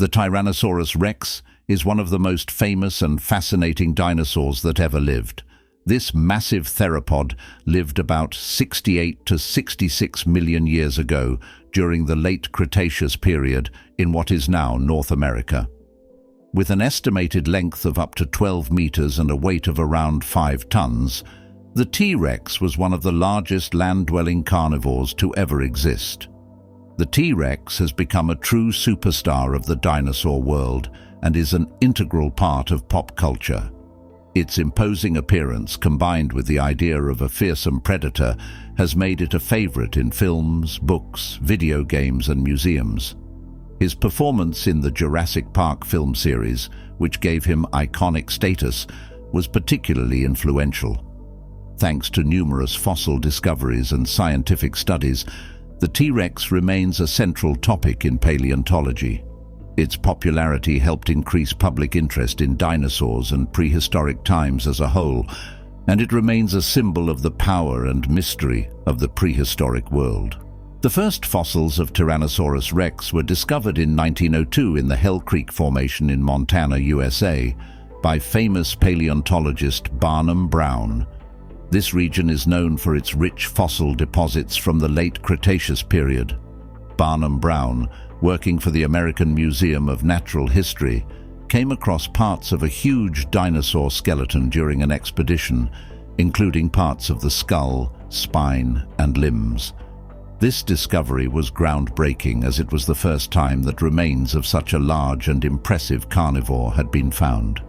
The Tyrannosaurus Rex is one of the most famous and fascinating dinosaurs that ever lived. This massive theropod lived about 68 to 66 million years ago during the late Cretaceous period in what is now North America. With an estimated length of up to 12 meters and a weight of around 5 tons, the T.Rex was one of the largest land-dwelling carnivores to ever exist. The T.Rex has become a true superstar of the dinosaur world and is an integral part of pop culture. Its imposing appearance, combined with the idea of a fearsome predator, has made it a favorite in films, books, video games, and museums. His performance in the Jurassic Park film series, which gave him iconic status, was particularly influential. Thanks to numerous fossil discoveries and scientific studies, the T.Rex remains a central topic in paleontology. Its popularity helped increase public interest in dinosaurs and prehistoric times as a whole, and it remains a symbol of the power and mystery of the prehistoric world. The first fossils of Tyrannosaurus Rex were discovered in 1902 in the Hell Creek Formation in Montana, USA, by famous paleontologist Barnum Brown. This region is known for its rich fossil deposits from the late Cretaceous period. Barnum Brown, working for the American Museum of Natural History, came across parts of a huge dinosaur skeleton during an expedition, including parts of the skull, spine, and limbs. This discovery was groundbreaking, as it was the first time that remains of such a large and impressive carnivore had been found.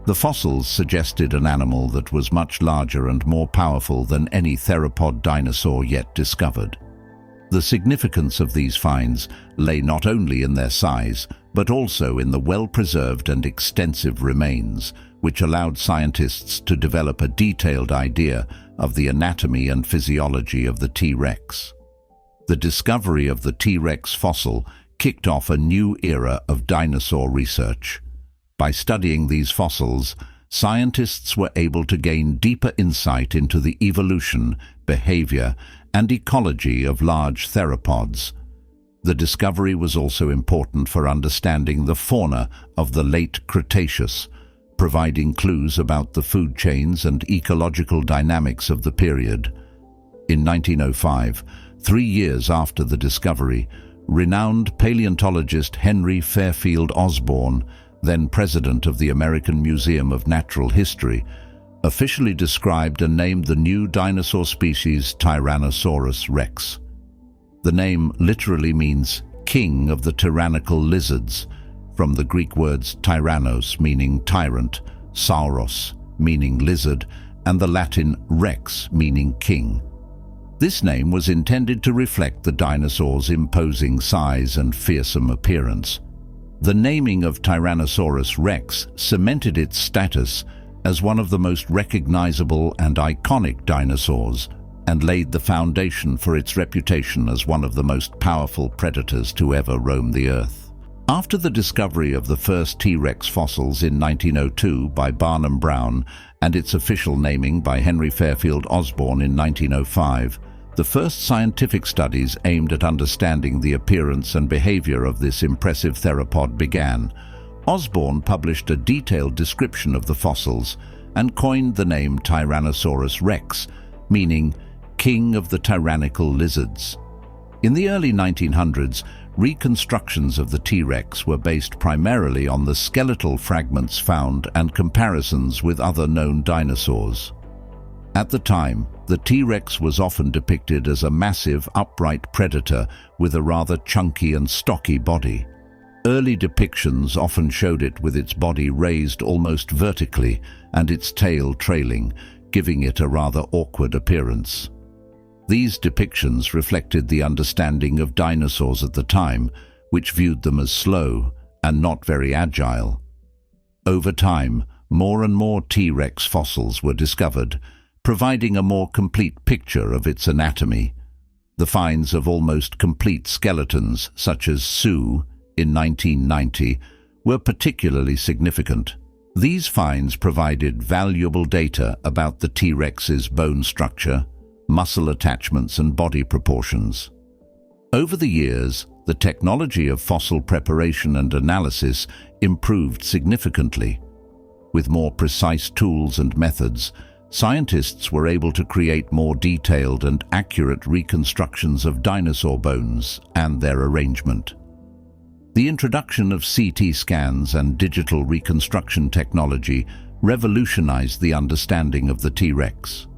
The fossils suggested an animal that was much larger and more powerful than any theropod dinosaur yet discovered. The significance of these finds lay not only in their size, but also in the well-preserved and extensive remains, which allowed scientists to develop a detailed idea of the anatomy and physiology of the T.Rex. The discovery of the T.Rex fossil kicked off a new era of dinosaur research. By studying these fossils, scientists were able to gain deeper insight into the evolution, behavior, and ecology of large theropods. The discovery was also important for understanding the fauna of the late Cretaceous, providing clues about the food chains and ecological dynamics of the period. In 1905, 3 years after the discovery, renowned paleontologist Henry Fairfield Osborn, then president of the American Museum of Natural History, officially described and named the new dinosaur species Tyrannosaurus Rex. The name literally means king of the tyrannical lizards, from the Greek words tyrannos, meaning tyrant, sauros, meaning lizard, and the Latin rex, meaning king. This name was intended to reflect the dinosaur's imposing size and fearsome appearance. The naming of Tyrannosaurus Rex cemented its status as one of the most recognizable and iconic dinosaurs, and laid the foundation for its reputation as one of the most powerful predators to ever roam the earth. After the discovery of the first T.Rex fossils in 1902 by Barnum Brown and its official naming by Henry Fairfield Osborn in 1905, the first scientific studies aimed at understanding the appearance and behavior of this impressive theropod began. Osborn published a detailed description of the fossils and coined the name Tyrannosaurus Rex, meaning king of the tyrannical lizards. In the early 1900s, reconstructions of the T.Rex were based primarily on the skeletal fragments found and comparisons with other known dinosaurs. At the time, the T.Rex was often depicted as a massive, upright predator with a rather chunky and stocky body. Early depictions often showed it with its body raised almost vertically and its tail trailing, giving it a rather awkward appearance. These depictions reflected the understanding of dinosaurs at the time, which viewed them as slow and not very agile. Over time, more and more T.Rex fossils were discovered, providing a more complete picture of its anatomy. The finds of almost complete skeletons, such as Sue in 1990, were particularly significant. These finds provided valuable data about the T.Rex's bone structure, muscle attachments, and body proportions. Over the years, the technology of fossil preparation and analysis improved significantly. With more precise tools and methods, scientists were able to create more detailed and accurate reconstructions of dinosaur bones and their arrangement. The introduction of CT scans and digital reconstruction technology revolutionized the understanding of the T-Rex.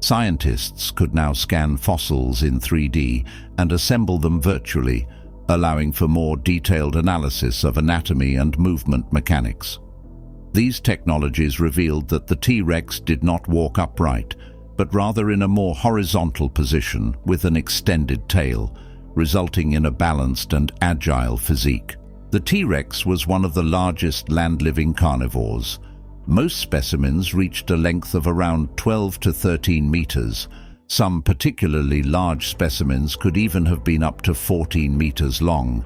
Scientists could now scan fossils in 3D and assemble them virtually, allowing for more detailed analysis of anatomy and movement mechanics. These technologies revealed that the T-Rex did not walk upright, but rather in a more horizontal position with an extended tail, resulting in a balanced and agile physique. The T-Rex was one of the largest land-living carnivores. Most specimens reached a length of around 12 to 13 meters. Some particularly large specimens could even have been up to 14 meters long.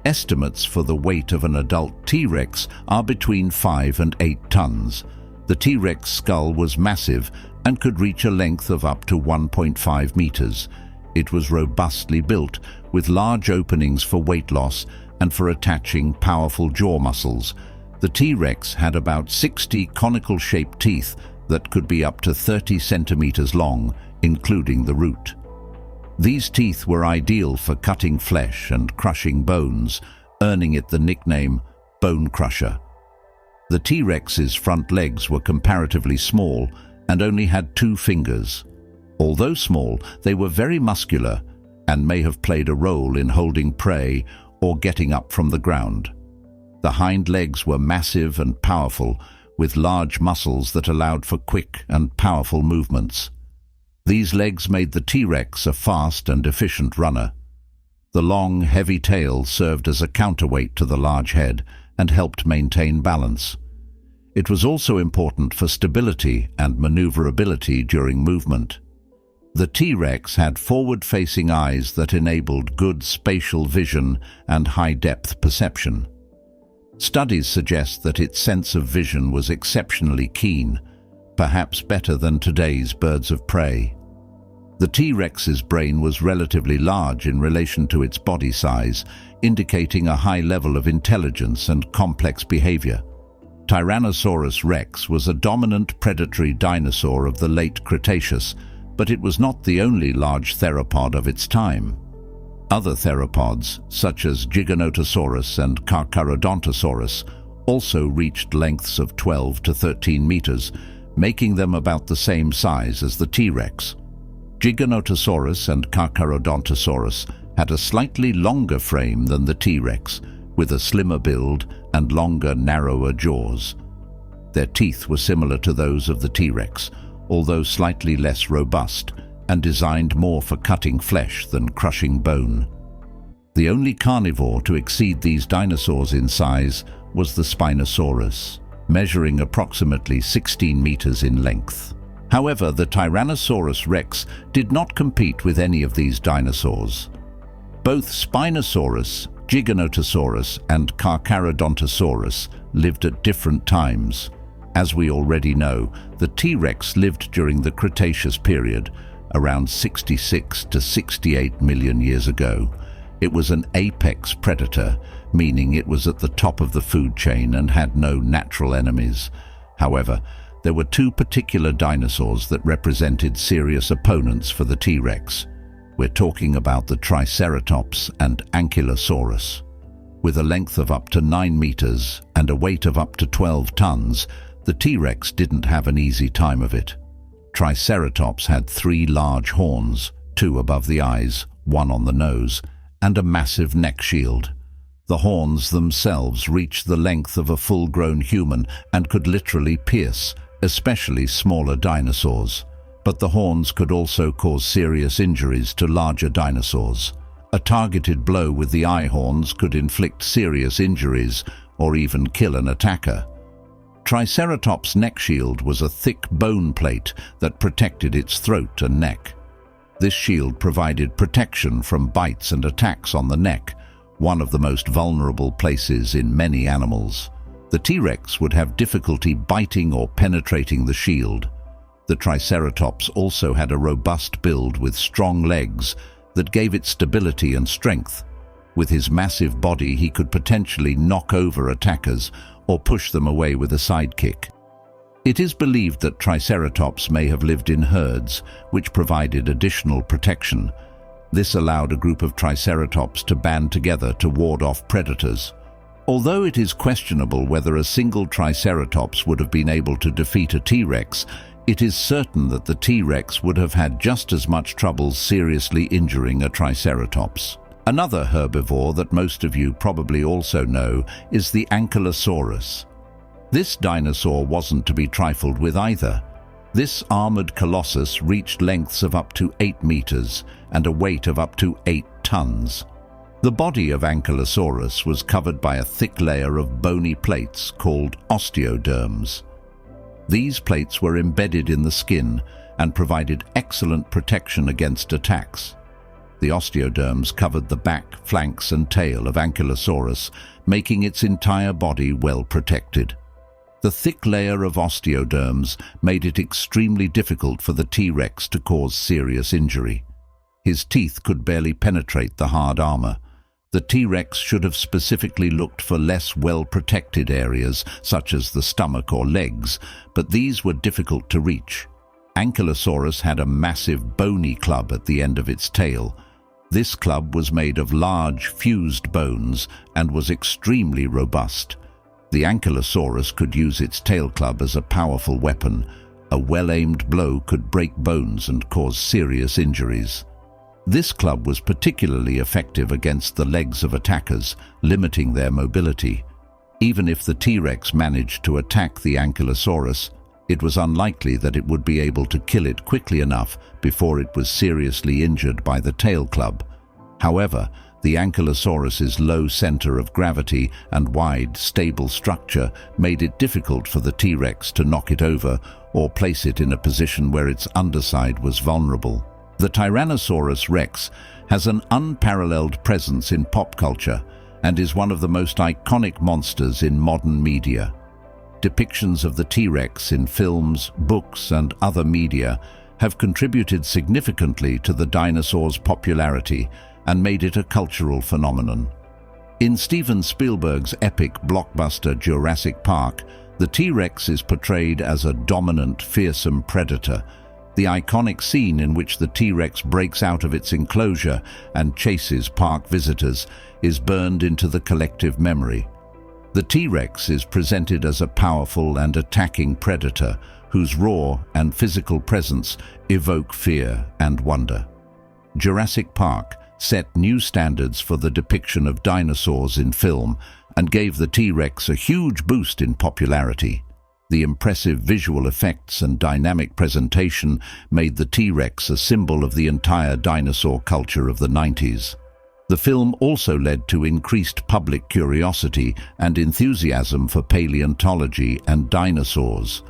Estimates for the weight of an adult T-Rex are between 5 and 8 tons. The T-Rex skull was massive and could reach a length of up to 1.5 meters. It was robustly built, with large openings for weight loss and for attaching powerful jaw muscles. The T-Rex had about 60 conical-shaped teeth that could be up to 30 centimeters long, including the root. These teeth were ideal for cutting flesh and crushing bones, earning it the nickname bone crusher. The T-Rex's front legs were comparatively small and only had 2 fingers. Although small, they were very muscular and may have played a role in holding prey or getting up from the ground. The hind legs were massive and powerful, with large muscles that allowed for quick and powerful movements. These legs made the T-Rex a fast and efficient runner. The long, heavy tail served as a counterweight to the large head and helped maintain balance. It was also important for stability and maneuverability during movement. The T-Rex had forward-facing eyes that enabled good spatial vision and high-depth perception. Studies suggest that its sense of vision was exceptionally keen, perhaps better than today's birds of prey. The T-Rex's brain was relatively large in relation to its body size, indicating a high level of intelligence and complex behavior. Tyrannosaurus Rex was a dominant predatory dinosaur of the late Cretaceous, but it was not the only large theropod of its time. Other theropods, such as Giganotosaurus and Carcharodontosaurus, also reached lengths of 12 to 13 meters, making them about the same size as the T-Rex. Giganotosaurus and Carcharodontosaurus had a slightly longer frame than the T-Rex, with a slimmer build and longer, narrower jaws. Their teeth were similar to those of the T-Rex, although slightly less robust and designed more for cutting flesh than crushing bone. The only carnivore to exceed these dinosaurs in size was the Spinosaurus, measuring approximately 16 meters in length. However, the Tyrannosaurus Rex did not compete with any of these dinosaurs. Both Spinosaurus, Giganotosaurus, and Carcharodontosaurus lived at different times. As we already know, the T-Rex lived during the Cretaceous period, around 66 to 68 million years ago. It was an apex predator, meaning it was at the top of the food chain and had no natural enemies. However, there were 2 particular dinosaurs that represented serious opponents for the T-Rex. We're talking about the Triceratops and Ankylosaurus. With a length of up to 9 meters and a weight of up to 12 tons, the T-Rex didn't have an easy time of it. Triceratops had 3 large horns, 2 above the eyes, 1 on the nose, and a massive neck shield. The horns themselves reached the length of a full-grown human and could literally pierce, especially smaller dinosaurs. But the horns could also cause serious injuries to larger dinosaurs. A targeted blow with the eye horns could inflict serious injuries or even kill an attacker. Triceratops' neck shield was a thick bone plate that protected its throat and neck. This shield provided protection from bites and attacks on the neck, one of the most vulnerable places in many animals. The T-Rex would have difficulty biting or penetrating the shield. The Triceratops also had a robust build with strong legs that gave it stability and strength. With his massive body, he could potentially knock over attackers or push them away with a sidekick. It is believed that Triceratops may have lived in herds, which provided additional protection. This allowed a group of Triceratops to band together to ward off predators. Although it is questionable whether a single Triceratops would have been able to defeat a T-Rex, it is certain that the T-Rex would have had just as much trouble seriously injuring a Triceratops. Another herbivore that most of you probably also know is the Ankylosaurus. This dinosaur wasn't to be trifled with either. This armored colossus reached lengths of up to 8 meters and a weight of up to 8 tons. The body of Ankylosaurus was covered by a thick layer of bony plates called osteoderms. These plates were embedded in the skin and provided excellent protection against attacks. The osteoderms covered the back, flanks and tail of Ankylosaurus, making its entire body well protected. The thick layer of osteoderms made it extremely difficult for the T-Rex to cause serious injury. His teeth could barely penetrate the hard armor. The T-Rex should have specifically looked for less well-protected areas, such as the stomach or legs, but these were difficult to reach. Ankylosaurus had a massive bony club at the end of its tail. This club was made of large, fused bones and was extremely robust. The Ankylosaurus could use its tail club as a powerful weapon. A well-aimed blow could break bones and cause serious injuries. This club was particularly effective against the legs of attackers, limiting their mobility. Even if the T-Rex managed to attack the Ankylosaurus, it was unlikely that it would be able to kill it quickly enough before it was seriously injured by the tail club. However, the Ankylosaurus's low center of gravity and wide, stable structure made it difficult for the T-Rex to knock it over or place it in a position where its underside was vulnerable. The Tyrannosaurus Rex has an unparalleled presence in pop culture and is one of the most iconic monsters in modern media. Depictions of the T-Rex in films, books, and other media have contributed significantly to the dinosaur's popularity and made it a cultural phenomenon. In Steven Spielberg's epic blockbuster Jurassic Park, the T-Rex is portrayed as a dominant, fearsome predator. The iconic scene in which the T-Rex breaks out of its enclosure and chases park visitors is burned into the collective memory. The T-Rex is presented as a powerful and attacking predator whose roar and physical presence evoke fear and wonder. Jurassic Park set new standards for the depiction of dinosaurs in film and gave the T-Rex a huge boost in popularity. The impressive visual effects and dynamic presentation made the T-Rex a symbol of the entire dinosaur culture of the 90s. The film also led to increased public curiosity and enthusiasm for paleontology and dinosaurs.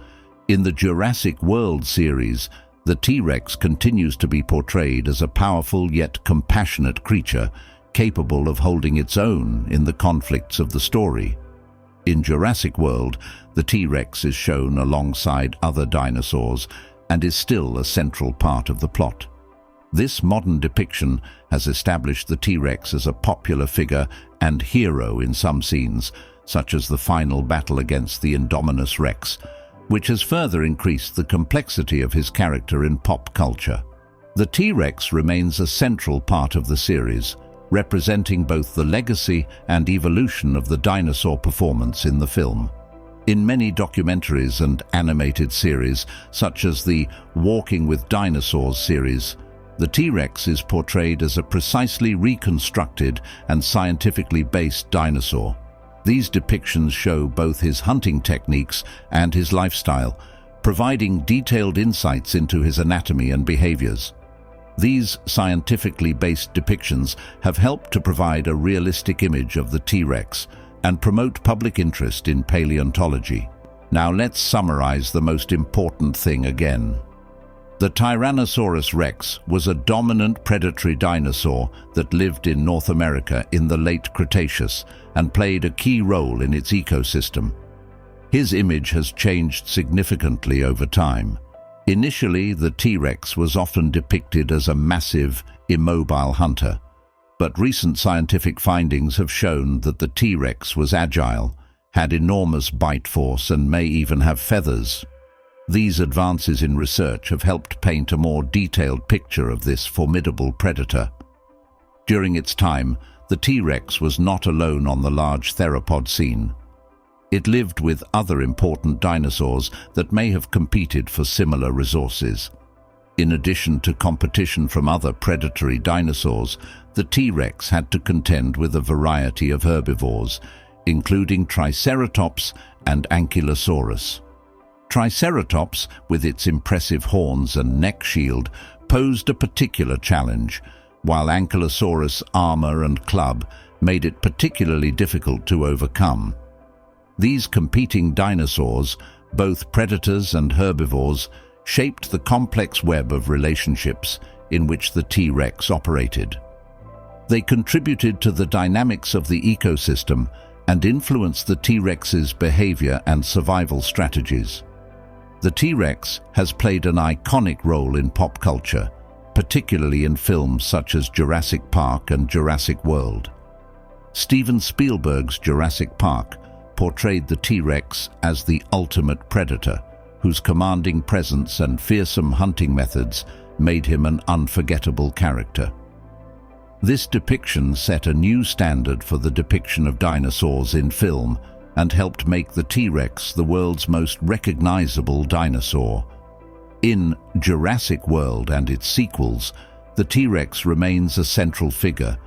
In the Jurassic World series, the T-Rex continues to be portrayed as a powerful yet compassionate creature, capable of holding its own in the conflicts of the story. In Jurassic World, the T-Rex is shown alongside other dinosaurs and is still a central part of the plot. This modern depiction has established the T-Rex as a popular figure and hero in some scenes, such as the final battle against the Indominus Rex, which has further increased the complexity of his character in pop culture. The T-Rex remains a central part of the series, representing both the legacy and evolution of the dinosaur performance in the film. In many documentaries and animated series, such as the Walking with Dinosaurs series, the T-Rex is portrayed as a precisely reconstructed and scientifically based dinosaur. These depictions show both his hunting techniques and his lifestyle, providing detailed insights into his anatomy and behaviors. These scientifically based depictions have helped to provide a realistic image of the T-Rex and promote public interest in paleontology. Now let's summarize the most important thing again. The Tyrannosaurus Rex was a dominant predatory dinosaur that lived in North America in the late Cretaceous and played a key role in its ecosystem. His image has changed significantly over time. Initially, the T-Rex was often depicted as a massive, immobile hunter. But recent scientific findings have shown that the T-Rex was agile, had enormous bite force and may even have feathers. These advances in research have helped paint a more detailed picture of this formidable predator. During its time, the T-Rex was not alone on the large theropod scene. It lived with other important dinosaurs that may have competed for similar resources. In addition to competition from other predatory dinosaurs, the T-Rex had to contend with a variety of herbivores, including Triceratops and Ankylosaurus. Triceratops, with its impressive horns and neck shield, posed a particular challenge, while Ankylosaurus' armor and club made it particularly difficult to overcome. These competing dinosaurs, both predators and herbivores, shaped the complex web of relationships in which the T-Rex operated. They contributed to the dynamics of the ecosystem and influenced the T-Rex's behavior and survival strategies. The T-Rex has played an iconic role in pop culture, particularly in films such as Jurassic Park and Jurassic World. Steven Spielberg's Jurassic Park portrayed the T-Rex as the ultimate predator, whose commanding presence and fearsome hunting methods made him an unforgettable character. This depiction set a new standard for the depiction of dinosaurs in film and helped make the T-Rex the world's most recognizable dinosaur. In Jurassic World and its sequels, the T-Rex remains a central figure,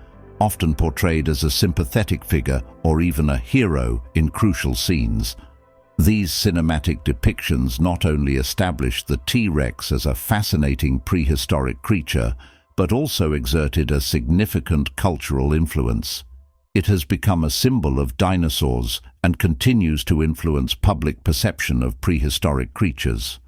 often portrayed as a sympathetic figure or even a hero in crucial scenes. These cinematic depictions not only established the T-Rex as a fascinating prehistoric creature, but also exerted a significant cultural influence. It has become a symbol of dinosaurs and continues to influence public perception of prehistoric creatures.